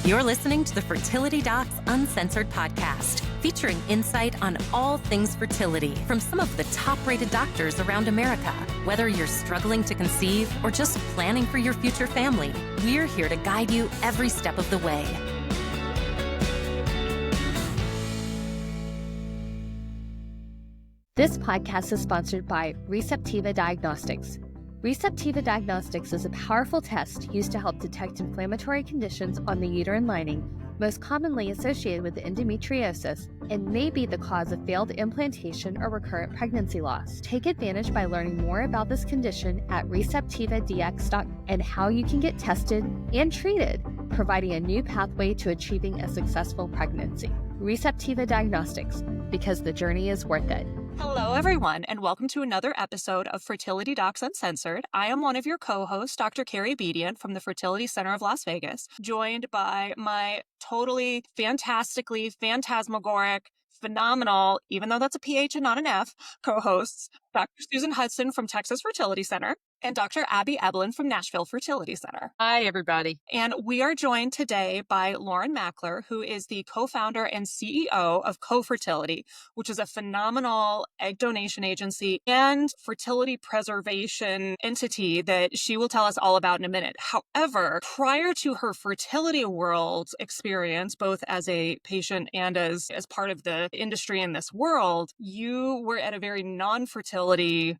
You're listening to the Fertility Docs Uncensored podcast, featuring insight on all things fertility from some of the top-rated doctors around America. Whether you're struggling to conceive or just planning for your future family, we're here to guide you every step of the way. This podcast is sponsored by Receptiva Diagnostics. Receptiva Diagnostics is a powerful test used to help detect inflammatory conditions on the uterine lining, most commonly associated with endometriosis, and may be the cause of failed implantation or recurrent pregnancy loss. Take advantage by learning more about this condition at receptivadx.com and how you can get tested and treated, providing a new pathway to achieving a successful pregnancy. Receptiva Diagnostics, because the journey is worth it. Hello, everyone, and welcome to another episode of Fertility Docs Uncensored. I am one of your co-hosts, Dr. Carrie Bedian from the Fertility Center of Las Vegas, joined by my totally fantastically phantasmagoric, phenomenal, even though that's a PH and not an F, co-hosts, Dr. Susan Hudson from Texas Fertility Center and Dr. Abby Ebelin from Nashville Fertility Center. Hi, everybody. And we are joined today by Lauren Makler, who is the co-founder and CEO of Cofertility, which is a phenomenal egg donation agency and fertility preservation entity that she will tell us all about in a minute. However, prior to her fertility world experience, both as a patient and as part of the industry in this world, you were at a very non-fertility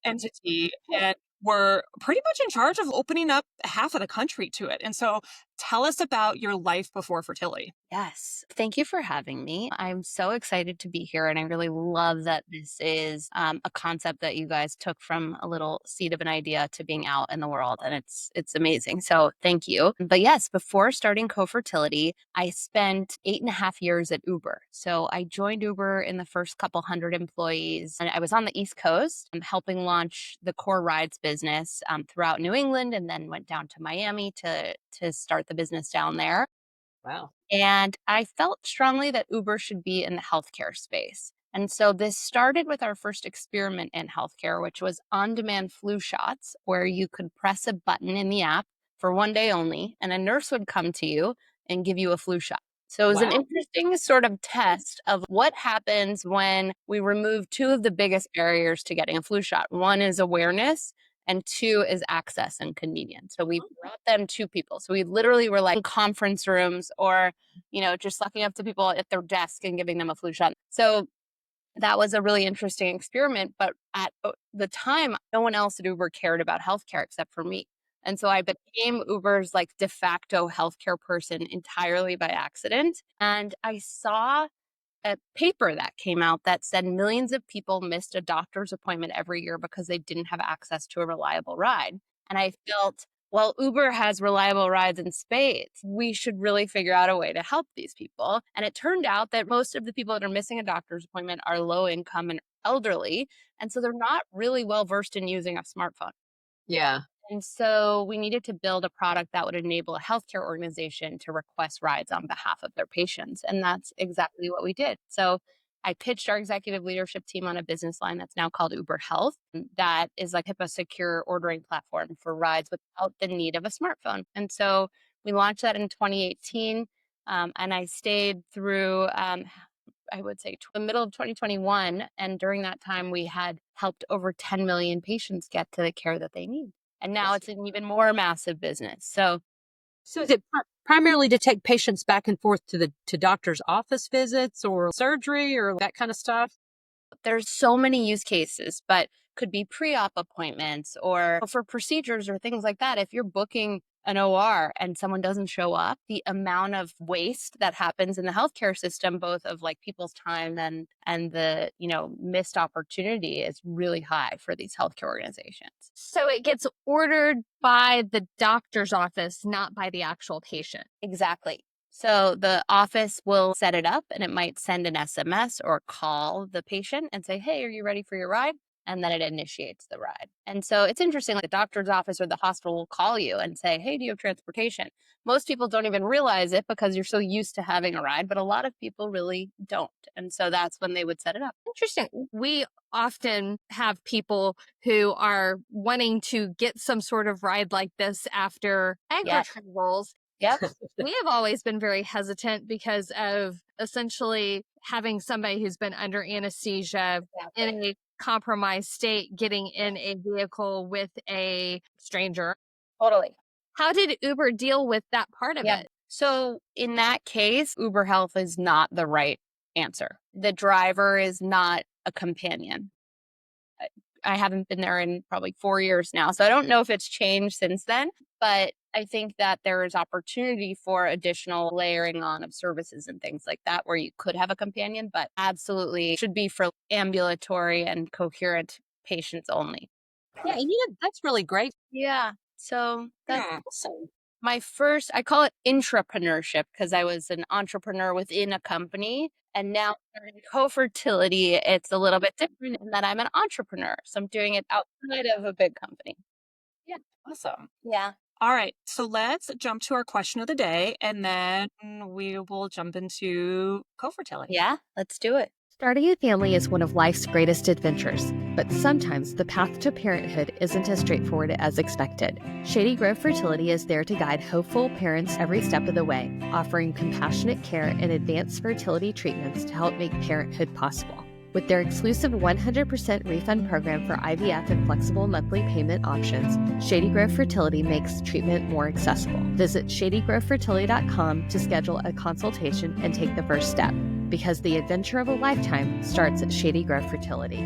entity and were pretty much in charge of opening up half of the country to it. And so tell us about your life before fertility. Yes. Thank you for having me. I'm so excited to be here. And I really love that this is a concept that you guys took from a little seed of an idea to being out in the world. And it's amazing. So thank you. But yes, before starting Cofertility, I spent 8.5 years at Uber. So I joined Uber in the first couple hundred employees. And I was on the East Coast helping launch the core rides business throughout New England, and then went down to Miami to start the business down there. Wow. And I felt strongly that Uber should be in the healthcare space. And so this started with our first experiment in healthcare, which was on-demand flu shots, where you could press a button in the app for one day only, and a nurse would come to you and give you a flu shot. So it was an interesting sort of test of what happens when we remove two of the biggest barriers to getting a flu shot. One is awareness, and two is access and convenience. So we brought them to people. So we literally were like in conference rooms or, just looking up to people at their desk and giving them a flu shot. So that was a really interesting experiment. But at the time, no one else at Uber cared about healthcare except for me. And so I became Uber's like de facto healthcare person entirely by accident. And I saw a paper that came out that said millions of people missed a doctor's appointment every year because they didn't have access to a reliable ride. And I felt, well, Uber has reliable rides in spades. We should really figure out a way to help these people. And it turned out that most of the people that are missing a doctor's appointment are low income and elderly. And so they're not really well versed in using a smartphone. Yeah. And so we needed to build a product that would enable a healthcare organization to request rides on behalf of their patients. And that's exactly what we did. So I pitched our executive leadership team on a business line that's now called Uber Health. That is like HIPAA secure ordering platform for rides without the need of a smartphone. And so we launched that in 2018. And I stayed through, I would say, the middle of 2021. And during that time, we had helped over 10 million patients get to the care that they need. And now it's an even more massive business. So is it primarily to take patients back and forth to doctor's office visits or surgery or that kind of stuff? there's so many use cases, but could be pre-op appointments or for procedures or things like that. If you're booking an OR and someone doesn't show up, the amount of waste that happens in the healthcare system, both of like people's time and the, missed opportunity is really high for these healthcare organizations. So it gets ordered by the doctor's office, not by the actual patient. Exactly. So the office will set it up and it might send an SMS or call the patient and say, hey, are you ready for your ride? And then it initiates the ride. And so it's interesting, like the doctor's office or the hospital will call you and say, hey, do you have transportation? Most people don't even realize it because you're so used to having a ride, but a lot of people really don't. And so that's when they would set it up. Interesting. We often have people who are wanting to get some sort of ride like this after egg Yes. retrievals. Yep. We have always been very hesitant because of essentially having somebody who's been under anesthesia in a compromised state getting in a vehicle with a stranger. Totally. How did Uber deal with that part of it? So in that case, Uber Health is not the right answer. The driver is not a companion. I haven't been there in probably 4 years now, so I don't know if it's changed since then, but I think that there is opportunity for additional layering on of services and things like that where you could have a companion, but absolutely should be for ambulatory and coherent patients only. Yeah, and that's really great. Yeah. So that's Awesome. my first, I call it intrapreneurship because I was an entrepreneur within a company. And now in co-fertility, it's a little bit different in that I'm an entrepreneur. So I'm doing it outside of a big company. Yeah, awesome. Yeah. All right, so let's jump to our question of the day, and then we will jump into co-fertility. Yeah, let's do it. Starting a family is one of life's greatest adventures, but sometimes the path to parenthood isn't as straightforward as expected. Shady Grove Fertility is there to guide hopeful parents every step of the way, offering compassionate care and advanced fertility treatments to help make parenthood possible. With their exclusive 100% refund program for IVF and flexible monthly payment options, Shady Grove Fertility makes treatment more accessible. Visit shadygrovefertility.com to schedule a consultation and take the first step, because the adventure of a lifetime starts at Shady Grove Fertility.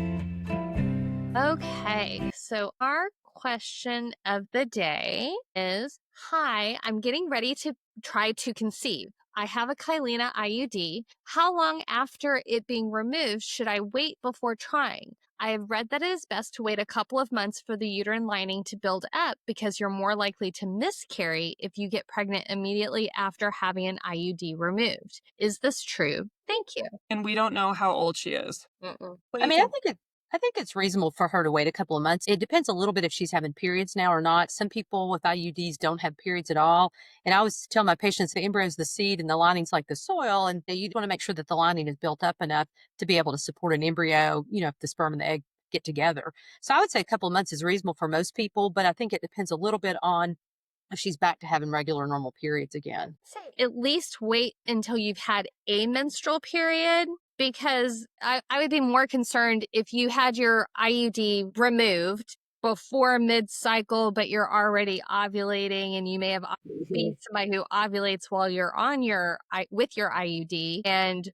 Okay, so our question of the day is, hi, I'm getting ready to try to conceive. I have a Kylena IUD. How long after it being removed should I wait before trying? I have read that it is best to wait a couple of months for the uterine lining to build up because you're more likely to miscarry if you get pregnant immediately after having an IUD removed. Is this true? Thank you. And we don't know how old she is. Mm-mm. What do I you mean, think? I think it's reasonable for her to wait a couple of months. It depends a little bit if she's having periods now or not. Some people with IUDs don't have periods at all. And I always tell my patients the embryo is the seed and the lining's like the soil. And you want to make sure that the lining is built up enough to be able to support an embryo, if the sperm and the egg get together. So I would say a couple of months is reasonable for most people, but I think it depends a little bit on if she's back to having regular normal periods again. At least wait until you've had a menstrual period, because I would be more concerned if you had your IUD removed before mid-cycle, but you're already ovulating, and you may have been somebody who ovulates while you're on with your IUD, and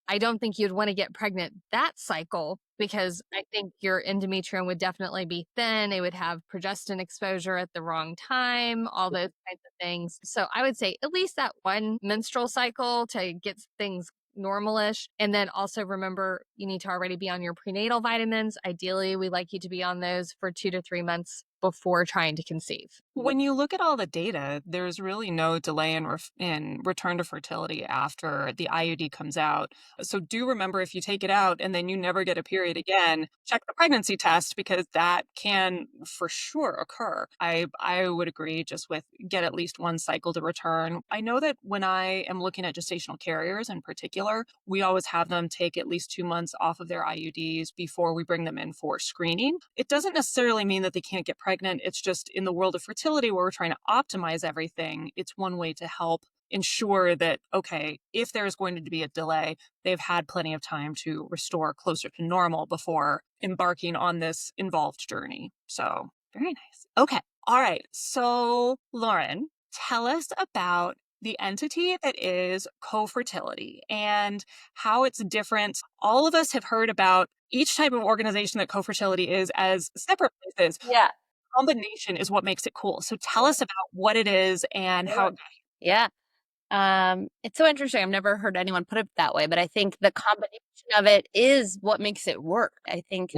I don't think you'd want to get pregnant that cycle, because I think your endometrium would definitely be thin. It would have progestin exposure at the wrong time, all those kinds of things. So I would say at least that one menstrual cycle to get things normalish. And then also remember, you need to already be on your prenatal vitamins. Ideally, we like you to be on those for 2 to 3 months before trying to conceive. When you look at all the data, there's really no delay in return to fertility after the IUD comes out. So do remember, if you take it out and then you never get a period again, check the pregnancy test, because that can for sure occur. I would agree, just with get at least one cycle to return. I know that when I am looking at gestational carriers in particular, we always have them take at least 2 months off of their IUDs before we bring them in for screening. It doesn't necessarily mean that they can't get pregnant. It's just in the world of fertility, where we're trying to optimize everything, it's one way to help ensure that, okay, if there's going to be a delay, they've had plenty of time to restore closer to normal before embarking on this involved journey. So very nice. Okay. All right. So Lauren, tell us about the entity that is Cofertility and how it's different. All of us have heard about each type of organization that Cofertility is as separate places. Yeah. Combination is what makes it cool. So tell us about what it is and how it. Yeah. It's so interesting. I've never heard anyone put it that way, but I think the combination of it is what makes it work. I think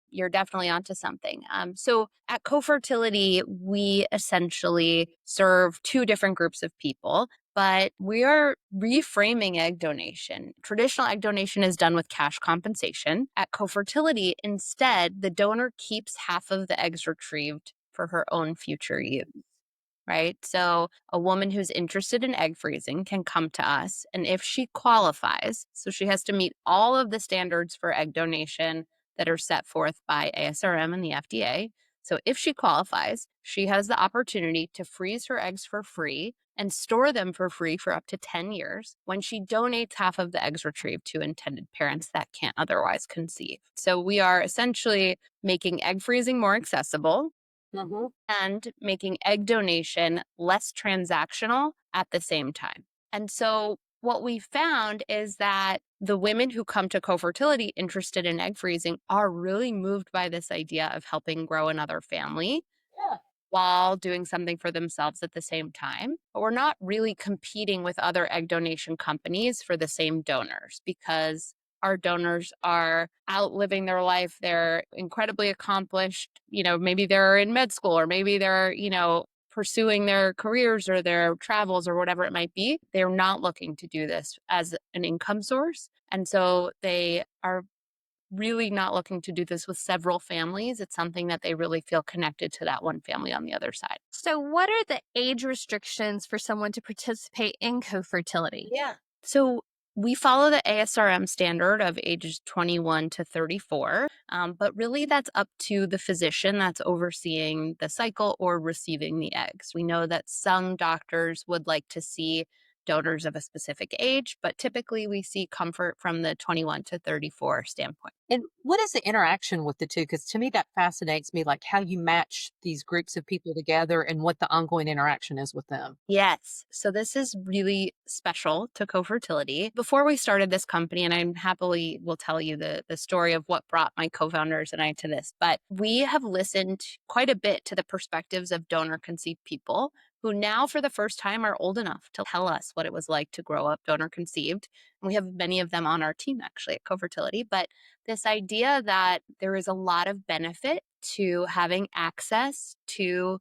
you're definitely onto something. So at Cofertility, we essentially serve 2 different groups of people, but we are reframing egg donation. Traditional egg donation is done with cash compensation. At Cofertility, instead, the donor keeps half of the eggs retrieved for her own future use. Right? So a woman who's interested in egg freezing can come to us, and if she qualifies, so she has to meet all of the standards for egg donation that are set forth by ASRM and the FDA. So if she qualifies, she has the opportunity to freeze her eggs for free and store them for free for up to 10 years when she donates half of the eggs retrieved to intended parents that can't otherwise conceive. So we are essentially making egg freezing more accessible and making egg donation less transactional at the same time. And so what we found is that the women who come to Cofertility interested in egg freezing are really moved by this idea of helping grow another family while doing something for themselves at the same time. But we're not really competing with other egg donation companies for the same donors because our donors are out living their life. They're incredibly accomplished. Maybe they're in med school or maybe they're, pursuing their careers or their travels or whatever it might be. They're not looking to do this as an income source. And so they are really not looking to do this with several families. It's something that they really feel connected to that one family on the other side. So, what are the age restrictions for someone to participate in cofertility? Yeah. So we follow the ASRM standard of ages 21 to 34, but really that's up to the physician that's overseeing the cycle or receiving the eggs. We know that some doctors would like to see donors of a specific age, but typically we see comfort from the 21 to 34 standpoint. And what is the interaction with the two? Because to me, that fascinates me, like how you match these groups of people together and what the ongoing interaction is with them. Yes. So this is really special to Cofertility. Before we started this company, and I happily will tell you the story of what brought my co-founders and I to this, but we have listened quite a bit to the perspectives of donor conceived people who now for the first time are old enough to tell us what it was like to grow up donor conceived. And we have many of them on our team actually at Cofertility, but this idea that there is a lot of benefit to having access to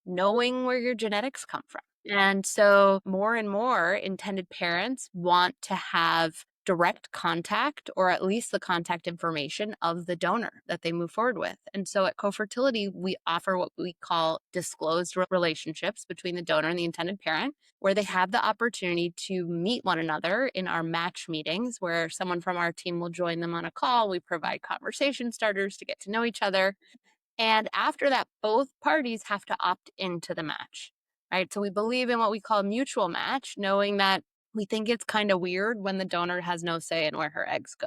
knowing where your genetics come from. And so more and more intended parents want to have direct contact or at least the contact information of the donor that they move forward with. And so at Cofertility, we offer what we call disclosed relationships between the donor and the intended parent, where they have the opportunity to meet one another in our match meetings, where someone from our team will join them on a call. We provide conversation starters to get to know each other. And after that, both parties have to opt into the match, right? So we believe in what we call a mutual match, knowing that we think it's kind of weird when the donor has no say in where her eggs go.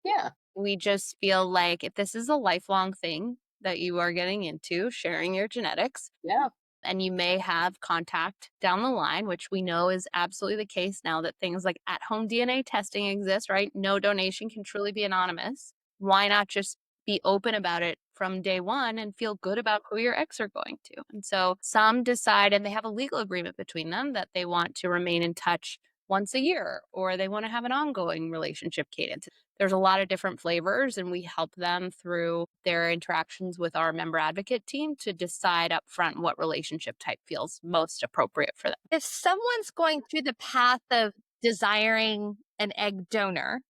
Yeah. We just feel like if this is a lifelong thing that you are getting into, sharing your genetics, Yeah. and you may have contact down the line, which we know is absolutely the case now that things like at-home DNA testing exist, right? No donation can truly be anonymous. Why not just be open about it from day one and feel good about who your eggs are going to? And so some decide, and they have a legal agreement between them, that they want to remain in touch once a year, or they want to have an ongoing relationship cadence. There's a lot of different flavors, and we help them through their interactions with our member advocate team to decide upfront what relationship type feels most appropriate for them. If someone's going through the path of desiring an egg donor,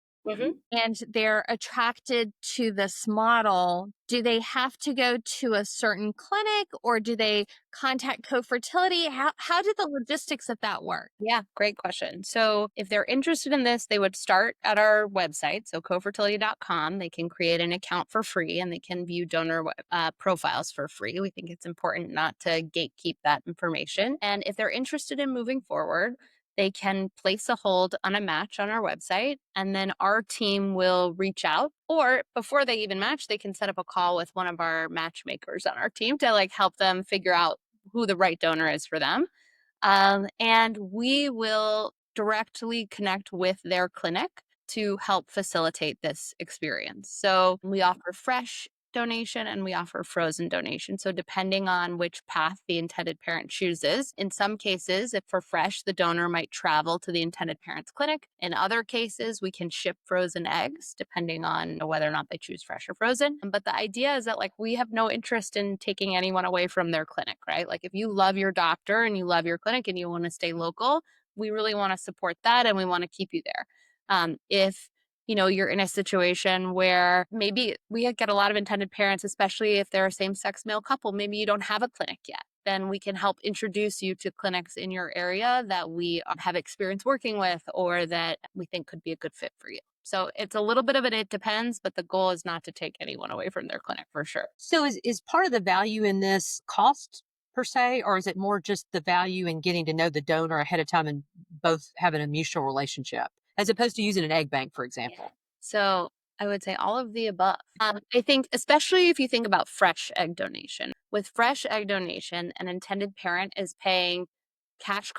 and they're attracted to this model, do they have to go to a certain clinic or do they contact Cofertility? How do the logistics of that work? Yeah, great question. So if they're interested in this, they would start at our website, so cofertility.com. They can create an account for free and they can view donor profiles for free. We think it's important not to gatekeep that information. And if they're interested in moving forward, they can place a hold on a match on our website, and then our team will reach out. Or before they even match, they can set up a call with one of our matchmakers on our team to help them figure out who the right donor is for them. And we will directly connect with their clinic to help facilitate this experience. So we offer fresh donation and we offer frozen donation. So depending on which path the intended parent chooses, in some cases, if for fresh, the donor might travel to the intended parent's clinic. In other cases, we can ship frozen eggs depending on whether or not they choose fresh or frozen. But the idea is that we have no interest in taking anyone away from their clinic, right? If you love your doctor and you love your clinic and you want to stay local, we really want to support that and we want to keep you there. If you're in a situation where maybe we get a lot of intended parents, especially if they're a same-sex male couple, maybe you don't have a clinic yet, then we can help introduce you to clinics in your area that we have experience working with or that we think could be a good fit for you. So it's a little bit of it depends, but the goal is not to take anyone away from their clinic for sure. So is part of the value in this cost per se, or is it more just the value in getting to know the donor ahead of time and both having a mutual relationship, as opposed to using an egg bank, for example? So I would say all of the above. I think, especially if you think about fresh egg donation, with fresh egg donation, an intended parent is paying cash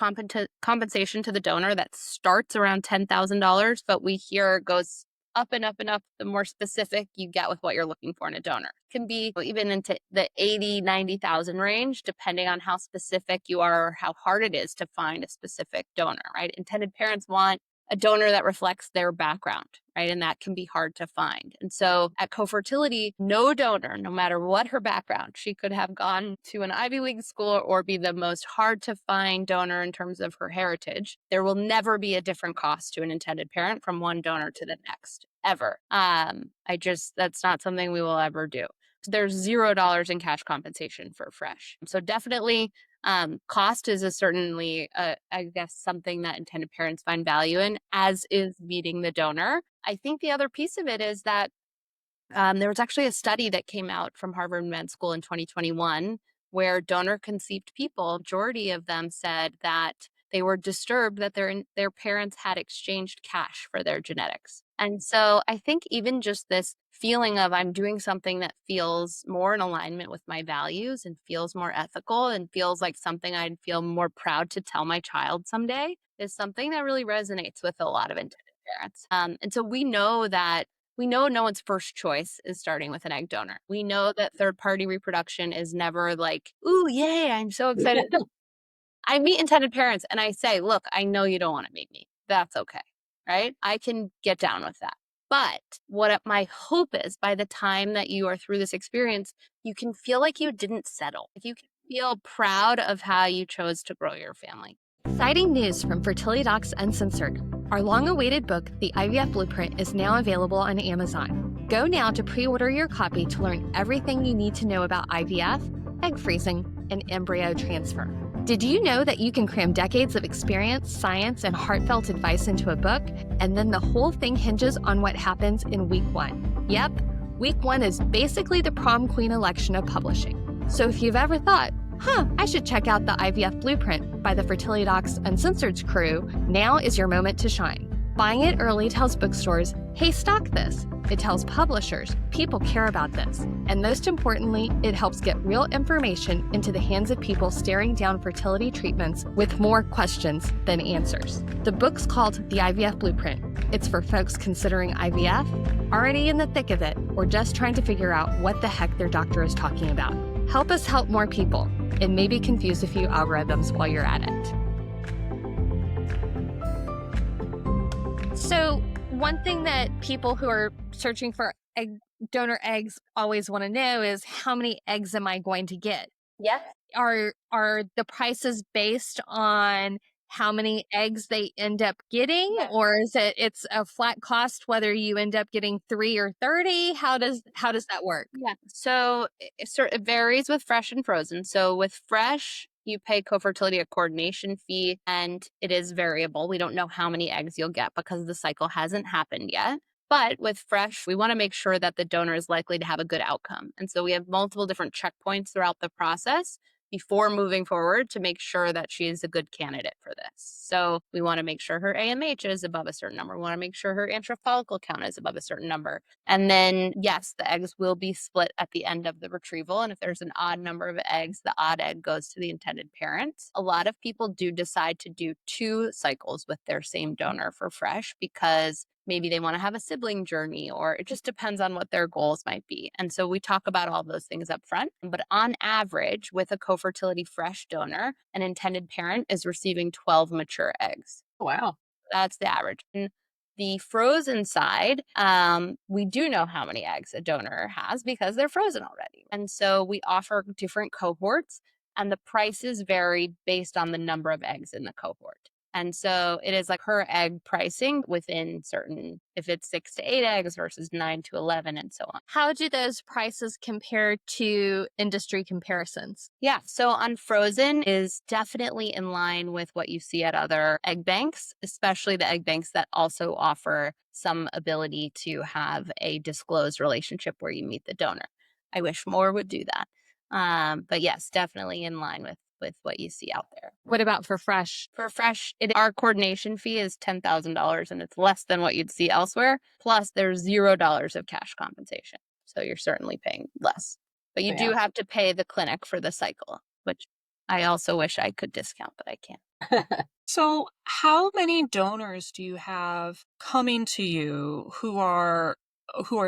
compensation to the donor that starts around $10,000, but we hear goes up and up and up the more specific you get with what you're looking for in a donor. It can be even into the 80, 90,000 range, depending on how specific you are or how hard it is to find a specific donor, right? Intended parents want a donor that reflects their background, right? And that can be hard to find. And so at Cofertility, no donor, no matter what her background, she could have gone to an Ivy League school or be the most hard to find donor in terms of her heritage. There will never be a different cost to an intended parent from one donor to the next, ever. That's not something we will ever do. There's $0 in cash compensation for fresh. So definitely cost is certainly, I guess, something that intended parents find value in, as is meeting the donor. I think the other piece of it is that there was actually a study that came out from Harvard Med School in 2021 where donor conceived people, majority of them said that they were disturbed that their parents had exchanged cash for their genetics. And so I think even just this feeling of I'm doing something that feels more in alignment with my values and feels more ethical and feels like something I'd feel more proud to tell my child someday is something that really resonates with a lot of intended parents. And so we know no one's first choice is starting with an egg donor. We know that third-party reproduction is never like, ooh, yay, I'm so excited. I meet intended parents and I say, look, I know you don't want to meet me. That's okay, right? I can get down with that. But what my hope is by the time that you are through this experience, you can feel like you didn't settle. Like you can feel proud of how you chose to grow your family. Exciting news from Fertility Docs Uncensored. Our long-awaited book, The IVF Blueprint, is now available on Amazon. Go now to pre-order your copy to learn everything you need to know about IVF, egg freezing, and embryo transfer. Did you know that you can cram decades of experience, science, and heartfelt advice into a book, and then the whole thing hinges on what happens in week 1? Yep, week 1 is basically the prom queen election of publishing. So if you've ever thought, I should check out the IVF Blueprint by the Fertility Docs Uncensored crew, now is your moment to shine. Buying it early tells bookstores, hey, stock this. It tells publishers, people care about this. And most importantly, it helps get real information into the hands of people staring down fertility treatments with more questions than answers. The book's called The IVF Blueprint. It's for folks considering IVF, already in the thick of it, or just trying to figure out what the heck their doctor is talking about. Help us help more people, and maybe confuse a few algorithms while you're at it. So one thing that people who are searching for donor eggs always want to know is how many eggs am I going to get? Yes. Are the prices based on how many eggs they end up getting, or is it's a flat cost whether you end up getting 3 or 30? How does that work? Yeah. So it varies with fresh and frozen. So with fresh, you pay Cofertility a coordination fee, and it is variable. We don't know how many eggs you'll get because the cycle hasn't happened yet. But with fresh, we want to make sure that the donor is likely to have a good outcome. And so we have multiple different checkpoints throughout the process before moving forward to make sure that she is a good candidate for this. So we want to make sure her AMH is above a certain number. We want to make sure her antral follicle count is above a certain number. And then, yes, the eggs will be split at the end of the retrieval. And if there's an odd number of eggs, the odd egg goes to the intended parent. A lot of people do decide to do 2 cycles with their same donor for fresh because maybe they want to have a sibling journey, or it just depends on what their goals might be. And so we talk about all those things up front. But on average, with a Cofertility fresh donor, an intended parent is receiving 12 mature eggs. Wow. That's the average. And the frozen side, we do know how many eggs a donor has because they're frozen already. And so we offer different cohorts, and the prices vary based on the number of eggs in the cohort. And so it is like her egg pricing within certain, if it's 6 to 8 eggs versus 9 to 11 and so on. How do those prices compare to industry comparisons? Yeah. So unfrozen is definitely in line with what you see at other egg banks, especially the egg banks that also offer some ability to have a disclosed relationship where you meet the donor. I wish more would do that. But yes, definitely in line with what you see out there. What about for fresh? For fresh, our coordination fee is $10,000 and it's less than what you'd see elsewhere. Plus, there's $0 of cash compensation. So you're certainly paying less. But you do have to pay the clinic for the cycle, which I also wish I could discount, but I can't. So, how many donors do you have coming to you who are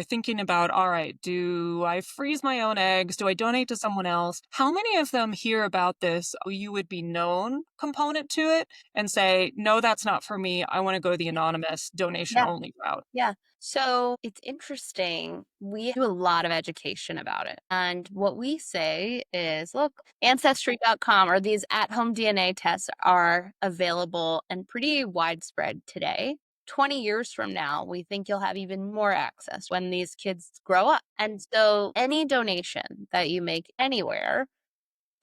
thinking about, all right, do I freeze my own eggs? Do I donate to someone else? How many of them hear about this you would be known component to it and say, no, that's not for me. I want to go the anonymous donation only route? Yeah. So it's interesting. We do a lot of education about it. And what we say is, look, ancestry.com or these at-home DNA tests are available and pretty widespread today. 20 years from now, we think you'll have even more access when these kids grow up. And so any donation that you make anywhere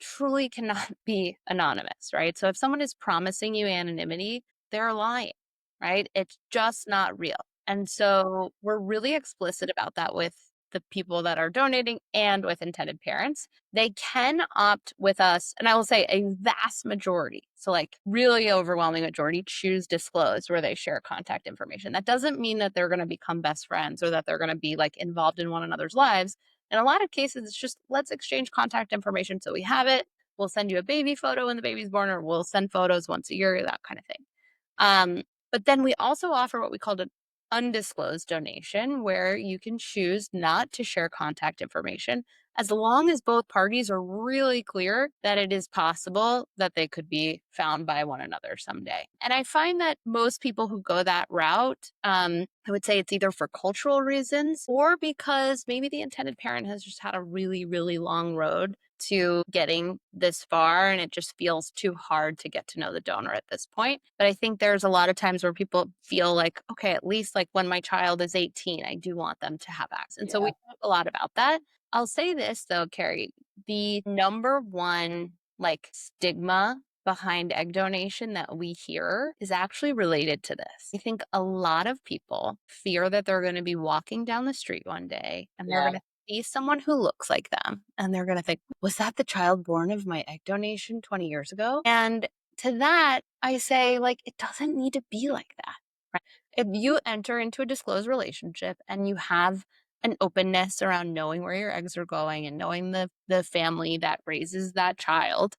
truly cannot be anonymous, right? So if someone is promising you anonymity, they're lying, right? It's just not real. And so we're really explicit about that with the people that are donating and with intended parents. They can opt with us, and I will say a vast majority, so like really overwhelming majority, choose disclose where they share contact information. That doesn't mean that they're going to become best friends or that they're going to be like involved in one another's lives. In a lot of cases, it's just let's exchange contact information so we have it. We'll send you a baby photo when the baby's born, or we'll send photos once a year, that kind of thing. But then we also offer what we call an undisclosed donation, where you can choose not to share contact information as long as both parties are really clear that it is possible that they could be found by one another someday. And I find that most people who go that route, I would say it's either for cultural reasons or because maybe the intended parent has just had a really, really long road to getting this far and it just feels too hard to get to know the donor at this point. But I think there's a lot of times where people feel like, okay, at least like when my child is 18, I do want them to have access. And so we talk a lot about that. I'll say this though, Carrie, the number one like stigma behind egg donation that we hear is actually related to this. I think a lot of people fear that they're going to be walking down the street one day and they're going to see someone who looks like them and they're going to think, was that the child born of my egg donation 20 years ago? And to that, I say, like, it doesn't need to be like that. Right? If you enter into a disclosed relationship and you have an openness around knowing where your eggs are going and knowing the family that raises that child,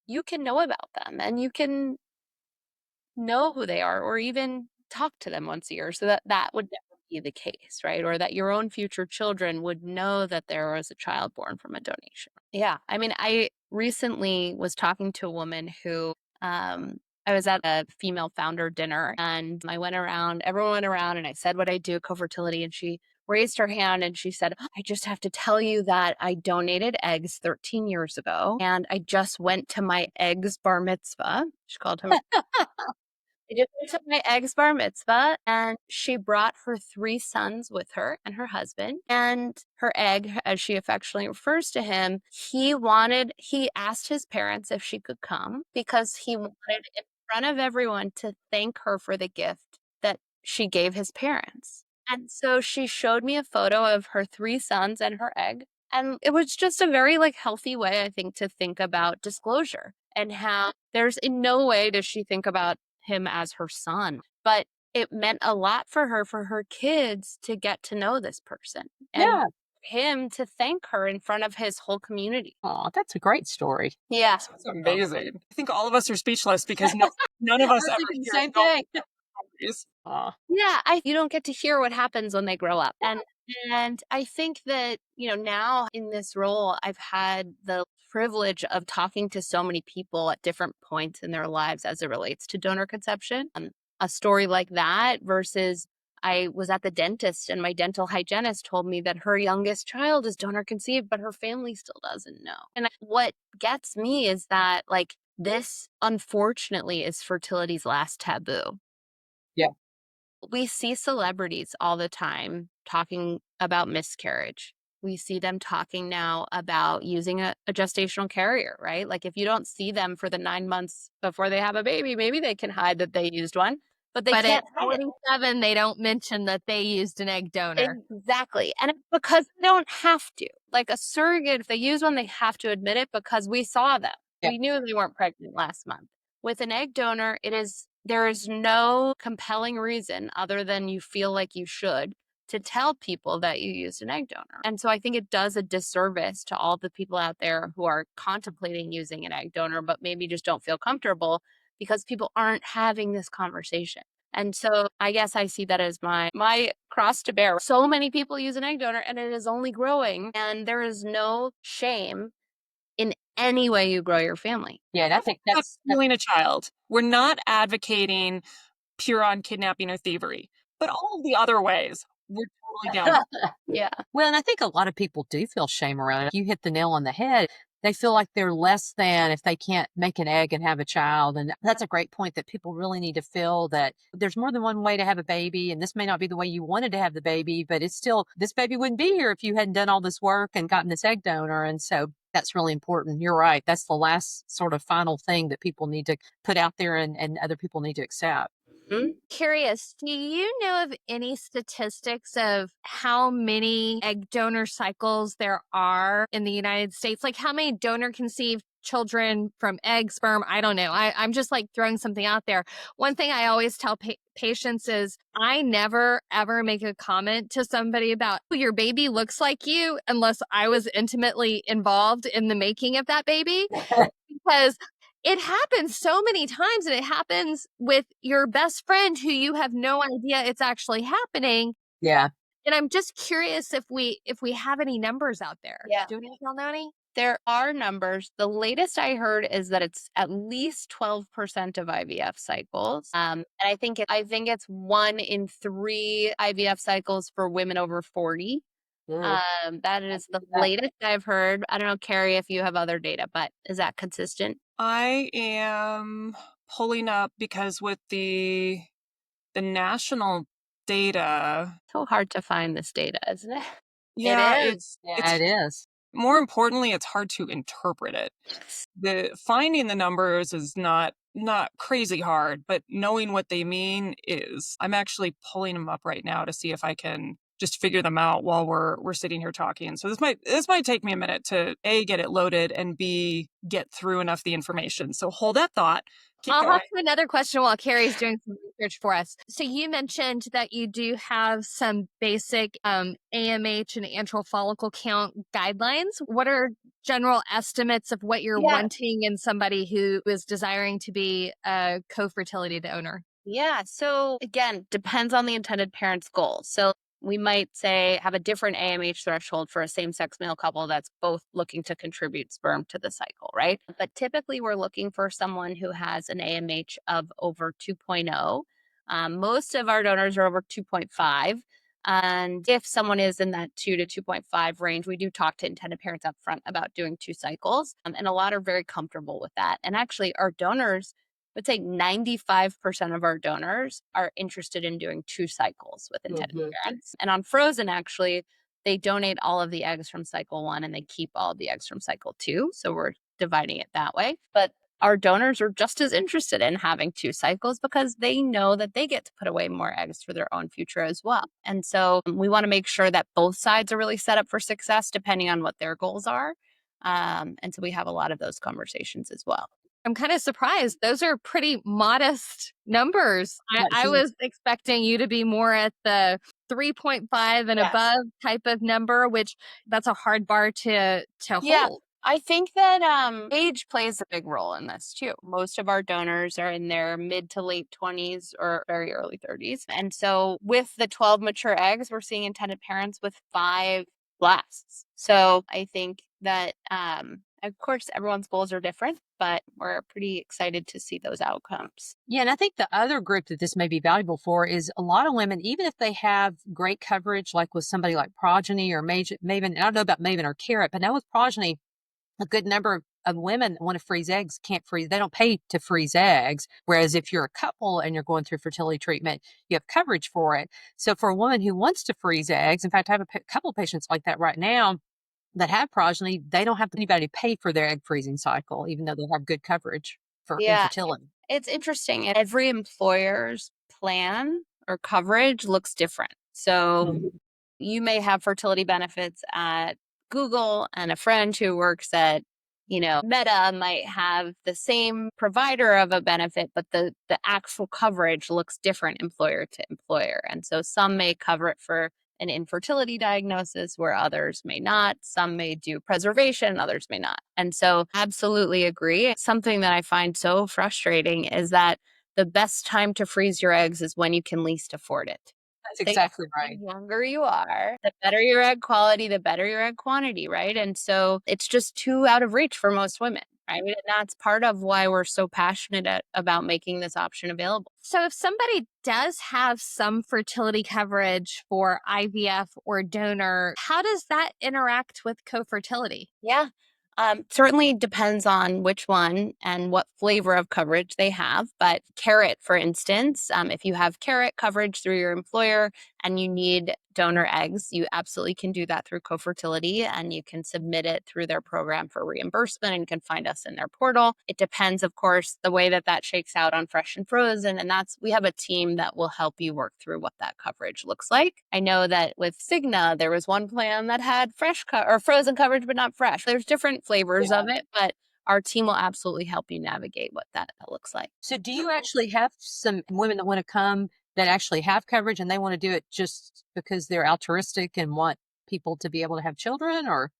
you can know about them and you can know who they are or even talk to them once a year so that would never be the case, right? Or that your own future children would know that there was a child born from a donation. Yeah. I mean, I recently was talking to a woman who, I was at a female founder dinner and I went around, everyone went around and I said what I do, Cofertility, and she raised her hand and she said, I just have to tell you that I donated eggs 13 years ago and I just went to my eggs bar mitzvah. She called him. I just went to my eggs bar mitzvah and she brought her 3 sons with her and her husband. And her egg, as she affectionately refers to him, he asked his parents if she could come because he wanted in front of everyone to thank her for the gift that she gave his parents. And so she showed me a photo of her 3 sons and her egg. And it was just a very like healthy way, I think, to think about disclosure and how there's in no way does she think about him as her son, but it meant a lot for her kids to get to know this person and him to thank her in front of his whole community. Oh, that's a great story. Yeah. That's amazing. I think all of us are speechless because none of us ever thinking the hear same adult thing. stories. Yeah, you don't get to hear what happens when they grow up. And I think that, now in this role, I've had the privilege of talking to so many people at different points in their lives as it relates to donor conception. A story like that versus I was at the dentist and my dental hygienist told me that her youngest child is donor conceived, but her family still doesn't know. And what gets me is that like This, unfortunately, is fertility's last taboo. Yeah. We see celebrities all the time talking about miscarriage. We see them talking now about using a gestational carrier, right? Like if you don't see them for the 9 months before they have a baby, maybe they can hide that they used one, but they But can't at hide it. 47, they don't mention that they used an egg donor. Exactly. And it's because they don't have to. Like a surrogate, if they use one, they have to admit it because we saw them. Yeah. We knew they weren't pregnant last month. With an egg donor, there is no compelling reason other than you feel like you should to tell people that you used an egg donor. And so I think it does a disservice to all the people out there who are contemplating using an egg donor, but maybe just don't feel comfortable because people aren't having this conversation. And so I guess I see that as my cross to bear. So many people use an egg donor and it is only growing, and there is no shame in any way you grow your family. Yeah. And I think that's Stealing a child. We're not advocating pure on kidnapping or thievery, but all of the other ways, we're totally down. Yeah. well, and I think a lot of people do feel shame around it. You hit the nail on the head. They feel like they're less than if they can't make an egg and have a child. And that's a great point, that people really need to feel that there's more than one way to have a baby. And this may not be the way you wanted to have the baby, but it's still, this baby wouldn't be here if you hadn't done all this work and gotten this egg donor. And so that's really important. You're right. That's the last sort of final thing that people need to put out there, and other people need to accept. Curious, do you know of any statistics of how many egg donor cycles there are in the United States? Like how many donor conceived children from egg, sperm? I don't know. I'm just like throwing something out there. One thing I always tell patients is I never ever make a comment to somebody about your baby looks like you unless I was intimately involved in the making of that baby. Because it happens so many times, and it happens with your best friend who you have no idea it's actually happening. Yeah. And I'm just curious if we have any numbers out there. Yeah. Do any of y'all know any? There are numbers. The latest I heard is that it's at least 12% of IVF cycles. And I think it's 1 in 3 IVF cycles for women over 40. That is the latest I've heard. I don't know, Carrie, if you have other data, but is that consistent? I am pulling up because with the national data, So hard to find this data, isn't it? yeah, It it's Yeah, it is. more importantly, it's hard to interpret it. The finding the numbers is not crazy hard, but knowing what they mean is. I'm actually pulling them up right now to see if I can just figure them out while we're sitting here talking. So this might take me a minute to A, get it loaded, and B, get through enough of the information. So hold that thought. Keep I'll going. ask you another question while Carrie's doing some research for us. So you mentioned that you do have some basic AMH and antral follicle count guidelines. What are general estimates of what you're wanting in somebody who is desiring to be a co-fertility donor? Yeah. So again, depends on the intended parent's goals. So we might say have a different AMH threshold for a same-sex male couple that's both looking to contribute sperm to the cycle, right? But typically we're looking for someone who has an AMH of over 2.0. Most of our donors are over 2.5. And if someone is in that 2 to 2.5 range, we do talk to intended parents up front about doing 2 cycles. And a lot are very comfortable with that. And actually our donors, I'd say 95% of our donors are interested in doing 2 cycles with intended parents. And on Frozen, actually, they donate all of the eggs from cycle 1 and they keep all of the eggs from cycle 2. So we're dividing it that way. But our donors are just as interested in having 2 cycles because they know that they get to put away more eggs for their own future as well. And so we want to make sure that both sides are really set up for success depending on what their goals are. And so we have a lot of those conversations as well. I'm kind of surprised. Those are pretty modest numbers. I was expecting you to be more at the 3.5 and above type of number, which that's a hard bar to hold. I think that age plays a big role in this too. Most of our donors are in their mid to late 20s or very early 30s. And so with the 12 mature eggs, we're seeing intended parents with 5 blasts. So I think that, of course, everyone's goals are different, but we're pretty excited to see those outcomes. Yeah, and I think the other group that this may be valuable for is a lot of women, even if they have great coverage, like with somebody like Progeny or Maven, I don't know about Maven or Carrot, but now with Progeny, a good number of women that want to freeze eggs can't freeze. They don't pay to freeze eggs. Whereas if you're a couple and you're going through fertility treatment, you have coverage for it. So for a woman who wants to freeze eggs, in fact, I have a couple of patients like that right now that have progeny. They don't have anybody to pay for their egg freezing cycle, even though they have good coverage for Yeah, infertility. it's interesting. Every employer's plan or coverage looks different. So you may have fertility benefits at Google, and a friend who works at, Meta might have the same provider of a benefit, but the actual coverage looks different employer to employer. And so some may cover it for an infertility diagnosis where others may not. Some may do preservation, others may not. And so absolutely agree. Something that I find so frustrating is that the best time to freeze your eggs is when you can least afford it. That's exactly right. The younger you are, the better your egg quality, the better your egg quantity, right? And so it's just too out of reach for most women, right? And that's part of why we're so passionate about making this option available. So if somebody does have some fertility coverage for IVF or donor, how does that interact with Cofertility? Yeah. Certainly depends on which one and what flavor of coverage they have. But carrot, for instance, if you have carrot coverage through your employer and you need donor eggs, you absolutely can do that through Cofertility, and you can submit it through their program for reimbursement, and you can find us in their portal. It depends, of course, the way that shakes out on fresh and frozen. And we have a team that will help you work through what that coverage looks like. I know that with Cigna, there was one plan that had fresh or frozen coverage, but not fresh. There's different flavors of it, but our team will absolutely help you navigate what that looks like. So do you actually have some women that want to come that actually have coverage and they want to do it just because they're altruistic and want people to be able to have children? Or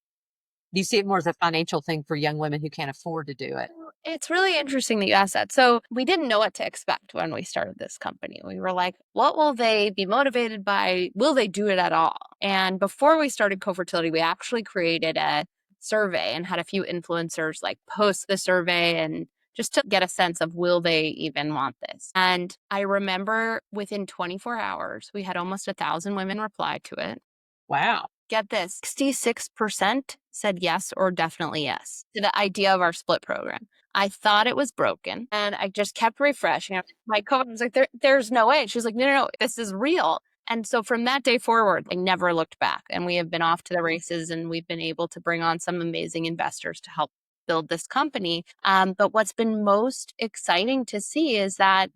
do you see it more as a financial thing for young women who can't afford to do it? It's really interesting that you asked that. So we didn't know what to expect when we started this company. We were like, what will they be motivated by? Will they do it at all? And before we started Cofertility, we actually created a survey and had a few influencers like post the survey, and just to get a sense of, will they even want this? And I remember within 24 hours, we had almost 1,000 women reply to it. Wow. Get this, 66% said yes or definitely yes to the idea of our split program. I thought it was broken, and I just kept refreshing. My coach was like, there's no way. She's like, no, this is real. And so from that day forward, I never looked back, and we have been off to the races, and we've been able to bring on some amazing investors to help build this company. But what's been most exciting to see is that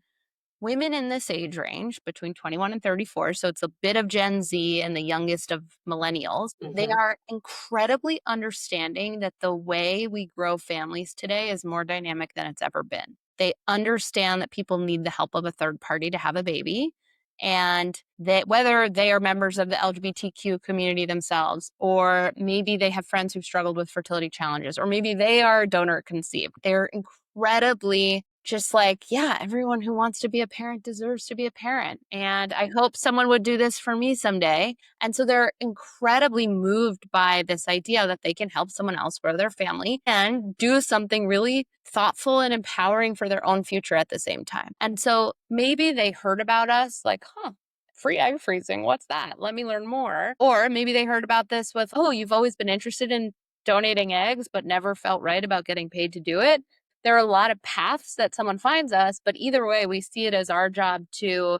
women in this age range between 21 and 34, so it's a bit of Gen Z and the youngest of millennials, they are incredibly understanding that the way we grow families today is more dynamic than it's ever been. They understand that people need the help of a third party to have a baby, and that whether they are members of the LGBTQ community themselves, or maybe they have friends who've struggled with fertility challenges, or maybe they are donor conceived, they're incredibly just like, yeah, everyone who wants to be a parent deserves to be a parent. And I hope someone would do this for me someday. And so they're incredibly moved by this idea that they can help someone else grow their family and do something really thoughtful and empowering for their own future at the same time. And so maybe they heard about us like, free egg freezing, what's that? Let me learn more. Or maybe they heard about this with, you've always been interested in donating eggs, but never felt right about getting paid to do it. There are a lot of paths that someone finds us, but either way, we see it as our job to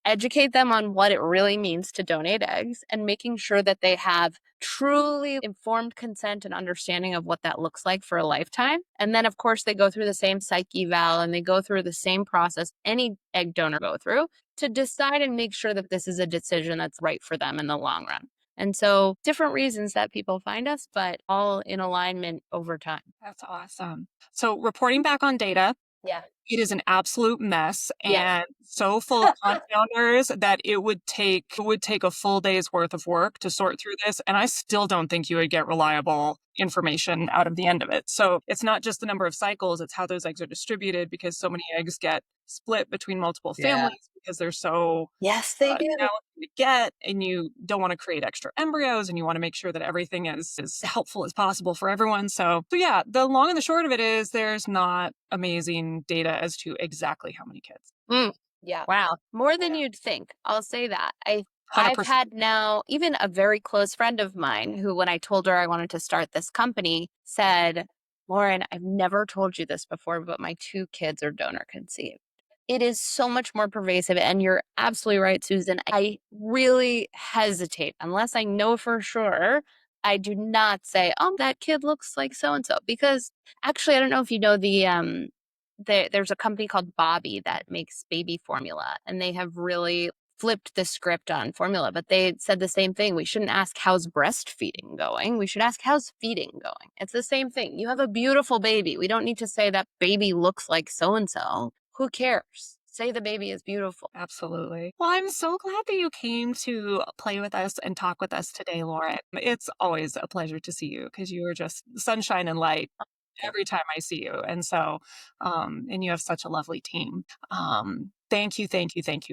educate them on what it really means to donate eggs, and making sure that they have truly informed consent and understanding of what that looks like for a lifetime. And then, of course, they go through the same psych eval, and they go through the same process any egg donor go through to decide and make sure that this is a decision that's right for them in the long run. And so different reasons that people find us, but all in alignment over time. That's awesome. So reporting back on data, Yeah. it is an absolute mess, Yes. and so full of confounders that it would take a full day's worth of work to sort through this. And I still don't think you would get reliable information out of the end of it. So it's not just the number of cycles, it's how those eggs are distributed, because so many eggs get split between multiple families because they're so Yes, they do. challenging to get, and you don't want to create extra embryos, and you want to make sure that everything is as helpful as possible for everyone. So yeah, the long and the short of it is there's not amazing data as to exactly how many kids. Yeah. Wow. More than you'd think. I'll say that. I've 100%. had now even a very close friend of mine who, when I told her I wanted to start this company, said, Lauren, I've never told you this before, but my 2 kids are donor conceived. It is so much more pervasive. And you're absolutely right, Susan. I really hesitate unless I know for sure. I do not say, oh, that kid looks like so and so, because actually, I don't know if you know there's a company called Bobby that makes baby formula, and they have really flipped the script on formula, but they said the same thing. We shouldn't ask how's breastfeeding going. We should ask how's feeding going. It's the same thing. You have a beautiful baby. We don't need to say that baby looks like so-and-so. Who cares? Say the baby is beautiful. Absolutely. Well, I'm so glad that you came to play with us and talk with us today, Lauren. It's always a pleasure to see you because you are just sunshine and light every time I see you. And so, and you have such a lovely team. Thank you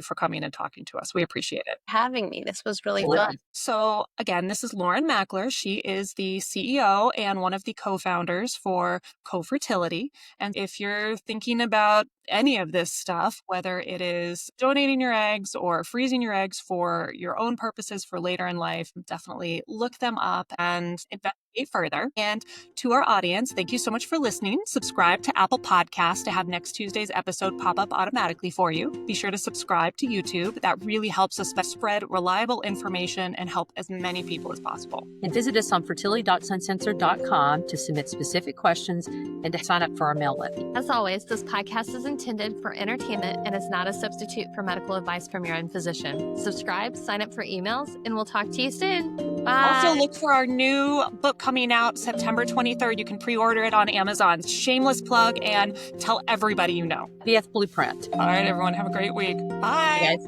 for coming and talking to us. We appreciate it. Having me. This was really fun. So again, this is Lauren Makler. She is the CEO and one of the co-founders for Cofertility. And if you're thinking about any of this stuff, whether it is donating your eggs or freezing your eggs for your own purposes for later in life, definitely look them up and investigate further. And to our audience, thank you so much for listening. Subscribe to Apple Podcasts to have next Tuesday's episode pop up automatically for you. Be sure to subscribe to YouTube. That really helps us spread reliable information and help as many people as possible. And visit us on fertility.suncensored.com to submit specific questions and to sign up for our mail list. As always, this podcast is intended for entertainment and is not a substitute for medical advice from your own physician. Subscribe, sign up for emails, and we'll talk to you soon. Bye. Also, look for our new book coming out September 23rd. You can pre-order it on Amazon. Shameless plug, and tell everybody you know. BF Blueprint. All right, everyone, have a great week. Bye. Hey, guys.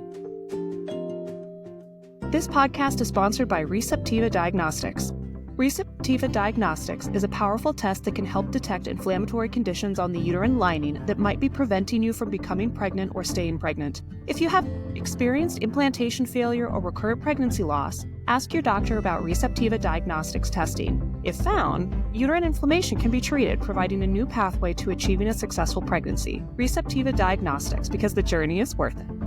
This podcast is sponsored by Receptiva Diagnostics. Receptiva Diagnostics is a powerful test that can help detect inflammatory conditions on the uterine lining that might be preventing you from becoming pregnant or staying pregnant. If you have experienced implantation failure or recurrent pregnancy loss, ask your doctor about Receptiva Diagnostics testing. If found, uterine inflammation can be treated, providing a new pathway to achieving a successful pregnancy. Receptiva Diagnostics, because the journey is worth it.